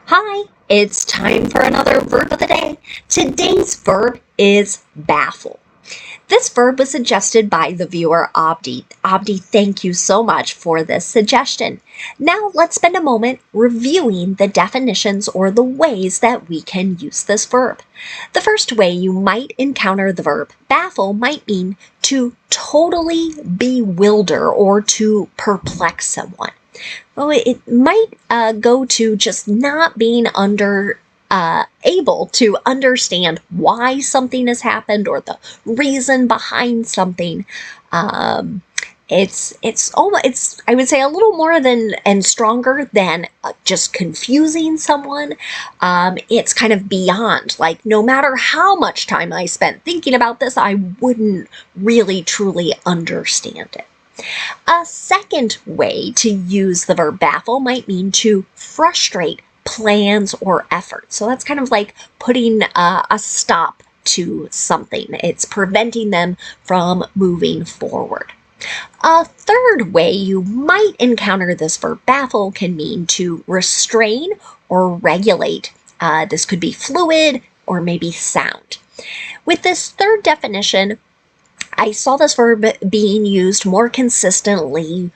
Hi, it's time for another verb of the day. Today's verb is baffle. This verb was suggested by the viewer Abdi. Abdi, thank you so much for this suggestion. Now let's spend a moment reviewing the definitions or the ways that we can use this verb. The first way you might encounter the verb baffle might mean to totally bewilder or to perplex someone. Well, it might go to just not being able to understand why something has happened or the reason behind something. It's I would say a little more than and stronger than just confusing someone. It's kind of beyond, like, no matter how much time I spent thinking about this, I wouldn't really truly understand it. A second way to use the verb baffle might mean to frustrate plans or efforts. So that's kind of like putting a stop to something. It's preventing them from moving forward. A third way you might encounter this verb baffle can mean to restrain or regulate. This could be fluid or maybe sound. With this third definition, I saw this verb being used more consistently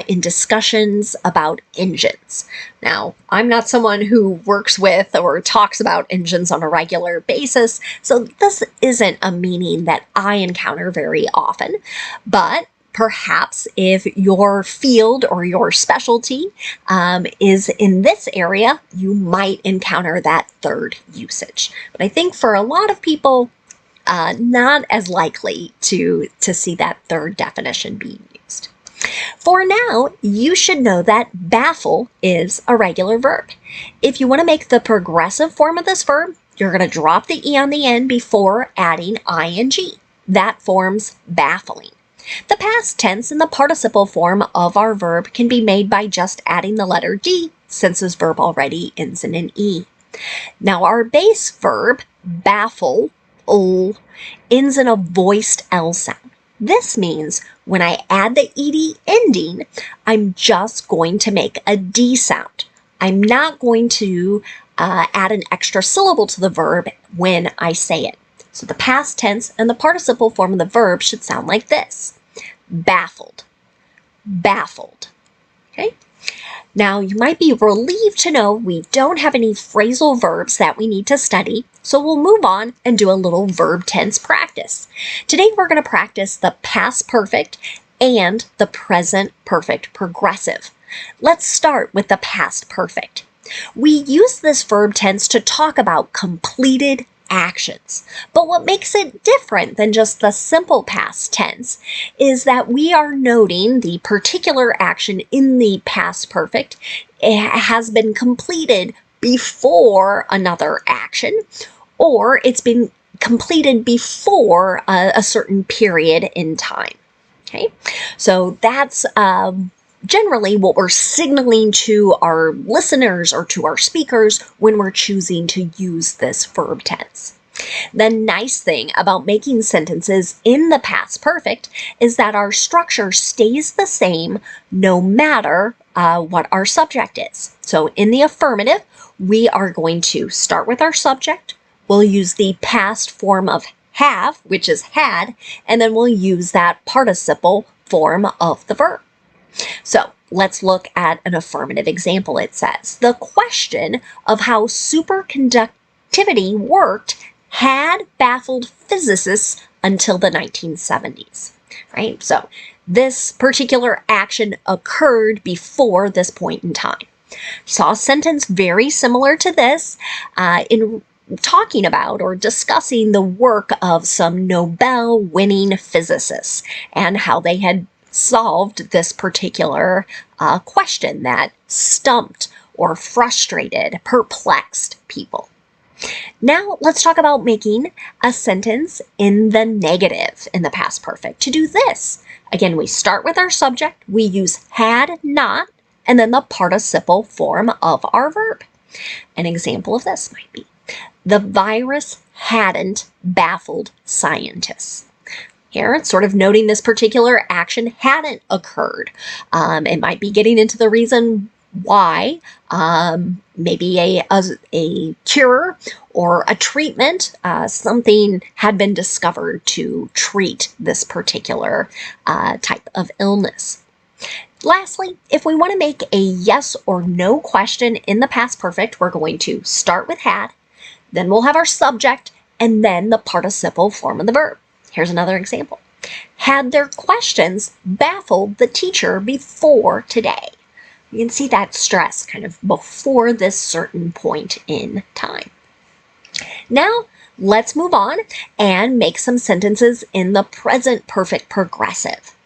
in discussions about engines. Now, I'm not someone who works with or talks about engines on a regular basis, so this isn't a meaning that I encounter very often, but perhaps if your field or your specialty is in this area, you might encounter that third usage. But I think for a lot of people, not as likely to see that third definition being used. For now, you should know that baffle is a regular verb. If you want to make the progressive form of this verb, you're going to drop the E on the end before adding ing. That forms baffling. The past tense and the participle form of our verb can be made by just adding the letter D, since this verb already ends in an E. Now, our base verb, baffle, ends in a voiced L sound. This means when I add the ed ending, I'm just going to make a D sound. I'm not going to add an extra syllable to the verb when I say it. So the past tense and the participle form of the verb should sound like this: baffled, baffled. Okay? Now, you might be relieved to know we don't have any phrasal verbs that we need to study, so we'll move on and do a little verb tense practice. Today, we're going to practice the past perfect and the present perfect progressive. Let's start with the past perfect. We use this verb tense to talk about completed actions. But what makes it different than just the simple past tense is that we are noting the particular action in the past perfect has been completed before another action, or it's been completed before a certain period in time. Okay, so that's generally what we're signaling to our listeners or to our speakers when we're choosing to use this verb tense. The nice thing about making sentences in the past perfect is that our structure stays the same no matter what our subject is. So in the affirmative, we are going to start with our subject. We'll use the past form of have, which is had, and then we'll use that participle form of the verb. So let's look at an affirmative example. It says, the question of how superconductivity worked had baffled physicists until the 1970s, right? So this particular action occurred before this point in time. Saw a sentence very similar to this in talking about or discussing the work of some Nobel-winning physicists and how they had solved this particular question that stumped or frustrated, perplexed people. Now let's talk about making a sentence in the negative in the past perfect. To do this, again, we start with our subject, we use had not, and then the participle form of our verb. An example of this might be, the virus hadn't baffled scientists. Here, it's sort of noting this particular action hadn't occurred. It might be getting into the reason why maybe a cure or a treatment, something had been discovered to treat this particular type of illness. Lastly, if we want to make a yes or no question in the past perfect, we're going to start with had, then we'll have our subject, and then the participle form of the verb. Here's another example. Had their questions baffled the teacher before today? You can see that stress kind of before this certain point in time. Now, let's move on and make some sentences in the present perfect progressive.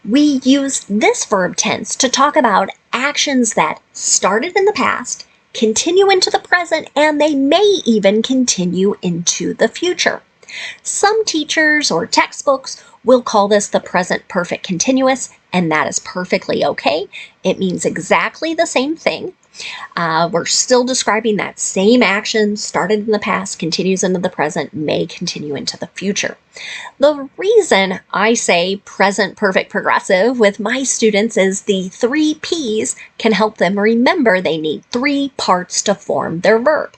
We use this verb tense to talk about actions that started in the past, continue into the present, and they may even continue into the future. Some teachers or textbooks will call this the present perfect continuous, and that is perfectly okay. It means exactly the same thing. We're still describing that same action, started in the past, continues into the present, may continue into the future. The reason I say present perfect progressive with my students is the 3 P's can help them remember they need 3 parts to form their verb.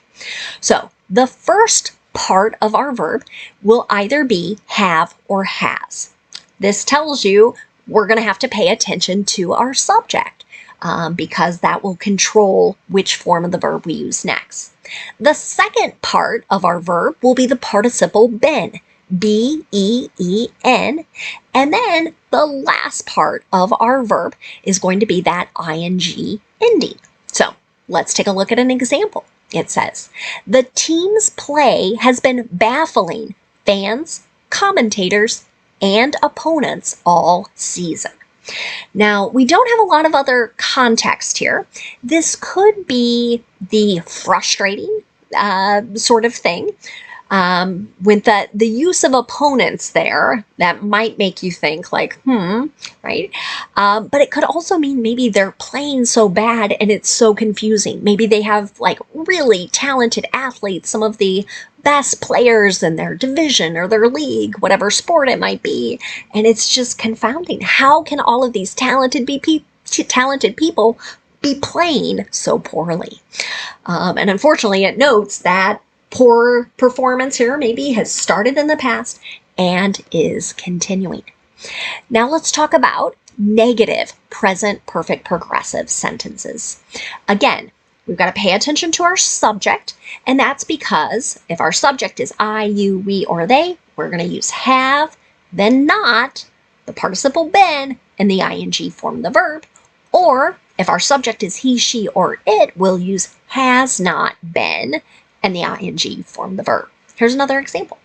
So the first part of our verb will either be have or has. This tells you we're going to have to pay attention to our subject. Because that will control which form of the verb we use next. The second part of our verb will be the participle been, B-E-E-N, and then the last part of our verb is going to be that ing ending. So let's take a look at an example. It says, the team's play has been baffling fans, commentators, and opponents all season. Now, we don't have a lot of other context here. This could be the frustrating sort of thing. With the use of opponents there, that might make you think like, right? But it could also mean maybe they're playing so bad and it's so confusing. Maybe they have like really talented athletes, some of the best players in their division or their league, whatever sport it might be, and it's just confounding. How can all of these talented people be playing so poorly? And unfortunately, it notes that poor performance here maybe has started in the past and is continuing. Now let's talk about negative present perfect progressive sentences. Again, we've got to pay attention to our subject, and that's because if our subject is I, you, we, or they, we're going to use have, then not, the participle been, and the ing form of the verb. Or if our subject is he, she, or it, we'll use has not been, and the ing form the verb. Here's another example.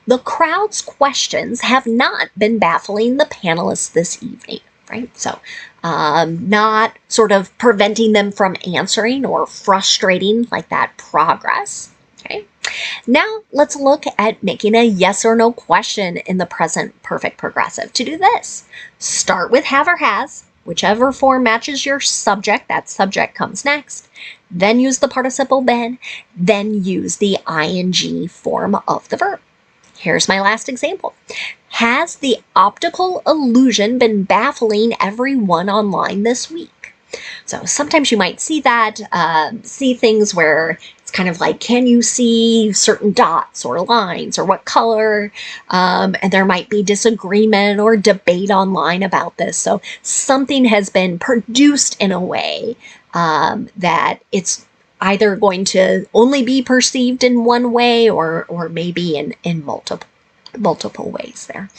The crowd's questions have not been baffling the panelists this evening, right? So not sort of preventing them from answering or frustrating like that progress, okay? Now let's look at making a yes or no question in the present perfect progressive. To do this, start with have or has, whichever form matches your subject, that subject comes next. Then use the participle been, then use the ing form of the verb. Here's my last example. Has the optical illusion been baffling everyone online this week? So sometimes you might see that, see things where it's kind of like, can you see certain dots or lines or what color? And there might be disagreement or debate online about this. So something has been produced in a way that it's either going to only be perceived in one way or maybe in multiple ways there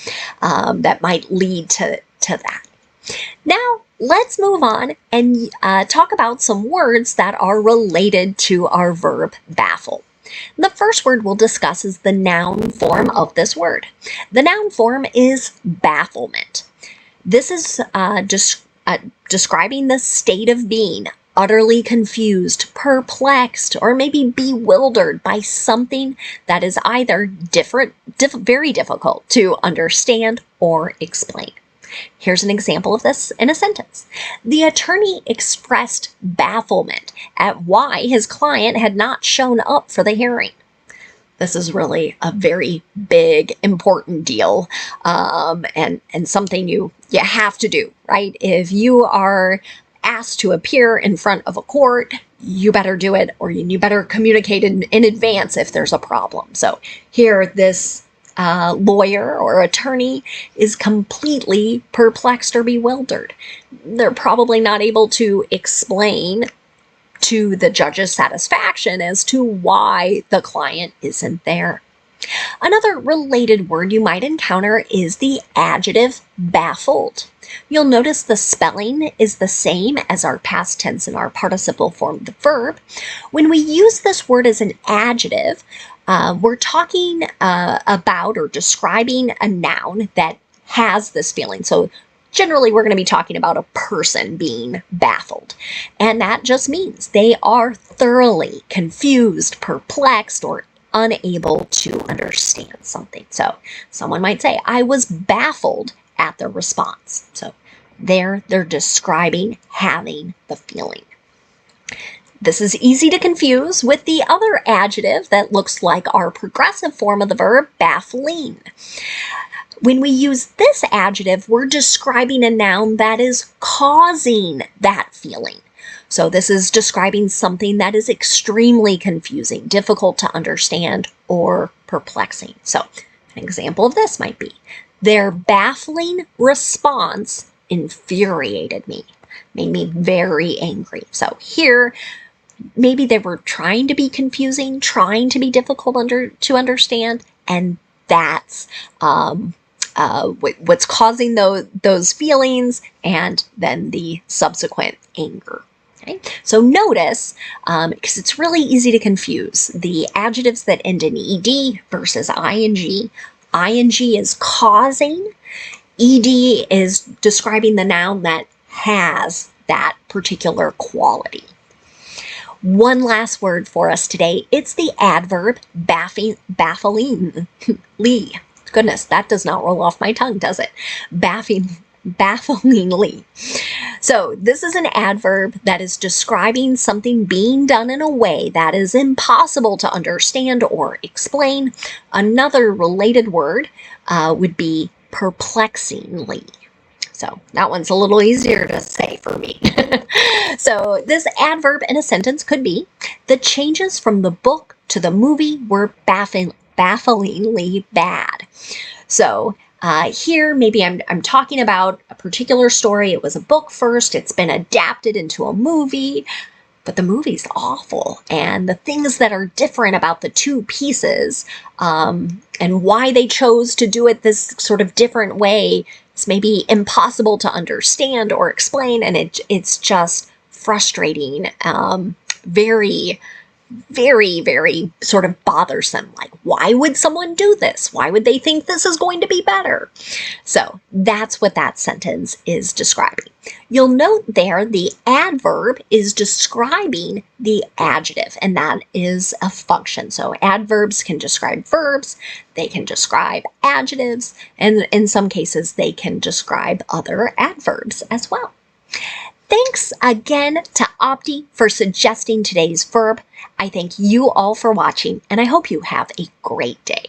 that might lead to that. Now, let's move on and talk about some words that are related to our verb baffle. The first word we'll discuss is the noun form of this word. The noun form is bafflement. This is describing the state of being utterly confused, perplexed, or maybe bewildered by something that is either very difficult to understand or explain. Here's an example of this in a sentence. The attorney expressed bafflement at why his client had not shown up for the hearing. This is really a very big, important deal, and something you have to do, right? If you are asked to appear in front of a court, you better do it, or you better communicate in advance if there's a problem. So here, this lawyer or attorney is completely perplexed or bewildered. They're probably not able to explain to the judge's satisfaction as to why the client isn't there. Another related word you might encounter is the adjective baffled. You'll notice the spelling is the same as our past tense and our participle form of the verb. When we use this word as an adjective, we're talking about or describing a noun that has this feeling. So generally, we're going to be talking about a person being baffled. And that just means they are thoroughly confused, perplexed, or unable to understand something. So someone might say, I was baffled at the response. So they're describing having the feeling. This is easy to confuse with the other adjective that looks like our progressive form of the verb, baffling. When we use this adjective, we're describing a noun that is causing that feeling. So this is describing something that is extremely confusing, difficult to understand, or perplexing. So an example of this might be, their baffling response infuriated me, made me very angry. So here, maybe they were trying to be confusing, trying to be difficult to understand, and that's what's causing those feelings, and then the subsequent anger. Okay? So notice, because it's really easy to confuse, the adjectives that end in ed versus ing. Ing is causing. Ed is describing the noun that has that particular quality. One last word for us today. It's the adverb bafflingly. Goodness, that does not roll off my tongue, does it? Bafflingly. So this is an adverb that is describing something being done in a way that is impossible to understand or explain. Another related word would be perplexingly. So that one's a little easier to say for me. So this adverb in a sentence could be, the changes from the book to the movie were bafflingly bad. So here, maybe I'm talking about a particular story. It was a book first. It's been adapted into a movie, but the movie's awful. And the things that are different about the two pieces and why they chose to do it this sort of different way is maybe impossible to understand or explain. And it's just frustrating, very, very sort of bothersome. Like, why would someone do this? Why would they think this is going to be better? So that's what that sentence is describing. You'll note there the adverb is describing the adjective, and that is a function. So adverbs can describe verbs, they can describe adjectives, and in some cases they can describe other adverbs as well. Thanks again to Opti for suggesting today's verb. I thank you all for watching, and I hope you have a great day.